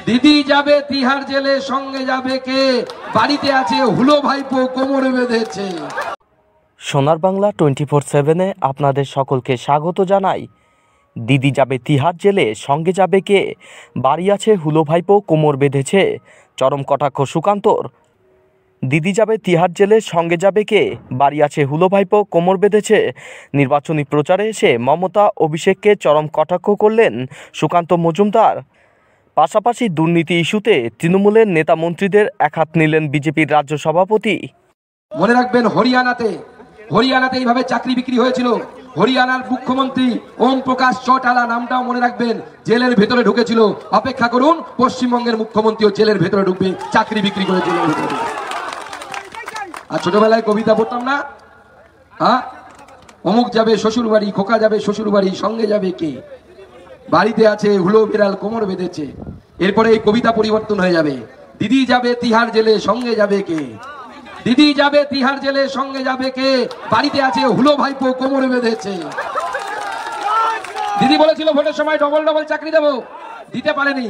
দিদি যাবে তিহার জেলে, সঙ্গে যাবে কে? বাড়িতে আছে হুলো ভাইপো, কোমরে বেঁধেছে। সোনার বাংলা 24/7-এ আপনাদের সকলকে স্বাগত জানাই। দিদি যাবে তিহার জেলে, সঙ্গে যাবে কে? বাড়ি আছে হুলো ভাইপো, কোমর বেঁধেছে। চরম কটাক্ষ সুকান্তর। দিদি যাবে তিহার জেলে, সঙ্গে যাবে কে? বাড়ি আছে হুলো ভাইপো, কোমর বেঁধেছে। নির্বাচনী প্রচারে এসে মমতা অভিষেককে চরম কটাক্ষ করলেন সুকান্ত মজুমদার। পাশাপাশি দুর্নীতি ইস্যুতে তৃণমূলের নেতা মন্ত্রীদের একহাত নিলেন বিজেপির রাজ্য সভাপতি। মনে রাখবেন, হরিয়ানাতে এইভাবে চাকরি বিক্রি হয়েছিল। হরিয়ানার মুখ্যমন্ত্রী ওম প্রকাশ চৌটালা, নামটাও মনে রাখবেন, জেলের ভেতরে ঢুকেছিল। অপেক্ষা করুন, পশ্চিমবঙ্গের মুখ্যমন্ত্রীও জেলের ভেতরে ঢুকবে, চাকরি বিক্রি করে জেলের ভেতরে। আর ছোটবেলায় কবিতা পড়তাম না, হ্যাঁ, অমুক যাবে শ্বশুর বাড়ি, খোকা যাবে শ্বশুর বাড়ি, সঙ্গে যাবে কে? বাড়িতে আছে হুলো বিড়াল, কোমর বেঁধেছে। এরপরে এই কবিতা পরিবর্তন হয়ে যাবে, দিদি যাবে তিহার জেলে, সঙ্গে যাবে কে? দিদি যাবে তিহার জেলে, সঙ্গে যাবে কে? বাড়িতে আছে হুলো ভাইপো, কোমরে বেঁধেছে। দিদি বলেছিল ভোটের সময় ডবল ডবল চাকরি দেবো, দিতে পারেনি।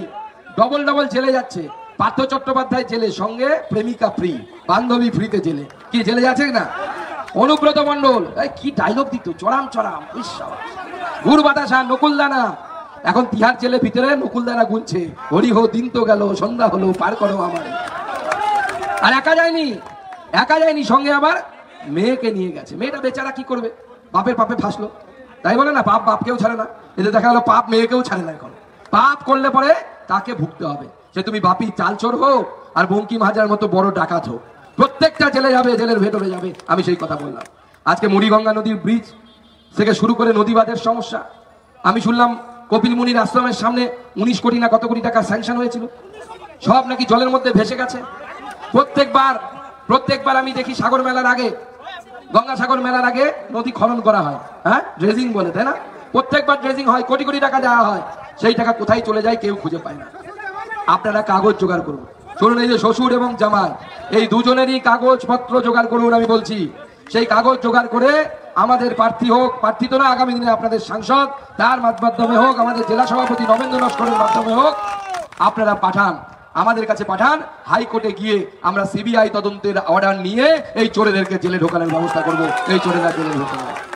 ডবল ডবল জেলে যাচ্ছে। পার্থ চট্টোপাধ্যায় জেলে, সঙ্গে প্রেমিকা ফ্রি, বান্ধবী ফ্রিতে জেলে। কি জেলে যাচ্ছে না? অনুব্রত মন্ডল কি ডায়লগ দিত, চড়াম চড়াম, গুড় বাতাসা, নকুলদানা। এখন তিহার জেলে ভিতরে নকুলদানা গুনছে, হরি হো দিন তো গেল, সন্ধ্যা হলো, পার করো আমার। আর একা যায়নি, সঙ্গে আবার মেয়েকে নিয়ে গেছে। মেয়েটা বেচারা কি করবে, বাপের পাপে ফাঁসলো। তাই বলে না, পাপ বাপকেও ছাড়ে না। এতে দেখা গেল পাপ মেয়েকেও ছাড়ে না। এখন পাপ করলে পরে তাকে ভুগতে হবে, সে তুমি বাপি চালচোর হোক আর বঙ্কিম হাজার মতো বড় ডাকাত হোক। প্রত্যেকটা জেলে যাবে, জেলের ভেতরে যাবে। আমি সেই কথা বললাম। আজকে মুড়িগঙ্গা নদীর ব্রিজ থেকে শুরু করে নদীবাদের সমস্যা, আমি শুনলাম কপিল মুনির আশ্রমের সামনে 19 কোটি না কত কোটি টাকা স্যাংশন হয়েছিল, সব নাকি জলের মধ্যে ভেসে গেছে। প্রত্যেকবার আমি দেখি সাগর মেলার আগে, গঙ্গাসাগর মেলার আগে নদী খনন করা হয়, হ্যাঁ, ড্রেজিং বলে, তাই না? প্রত্যেকবার ড্রেজিং হয়, কোটি কোটি টাকা দেওয়া হয়। সেই টাকা কোথায় চলে যায় কেউ খুঁজে পায় না। আপনারা কাগজ জোগাড় করুন। শুনুন, এই যে শ্বশুর এবং জামাই, এই দুজনেরই কাগজপত্র জোগাড় করুন। আমি বলছি, সেই কাগজ জোগাড় করে আমাদের প্রার্থী হোক, প্রার্থী তো না, আগামী দিনে আপনাদের সাংসদ, তার মাধ্যমে হোক, আমাদের জেলা সভাপতি নবেন্দ্র নস্করের মাধ্যমে হোক, আপনারা পাঠান, আমাদের কাছে পাঠান। হাইকোর্টে গিয়ে আমরা সিবিআই তদন্তের অর্ডার নিয়ে এই চোরেদেরকে জেলে ঢোকানোর ব্যবস্থা করবো। এই চোরেরা জেলে ঢোকানো।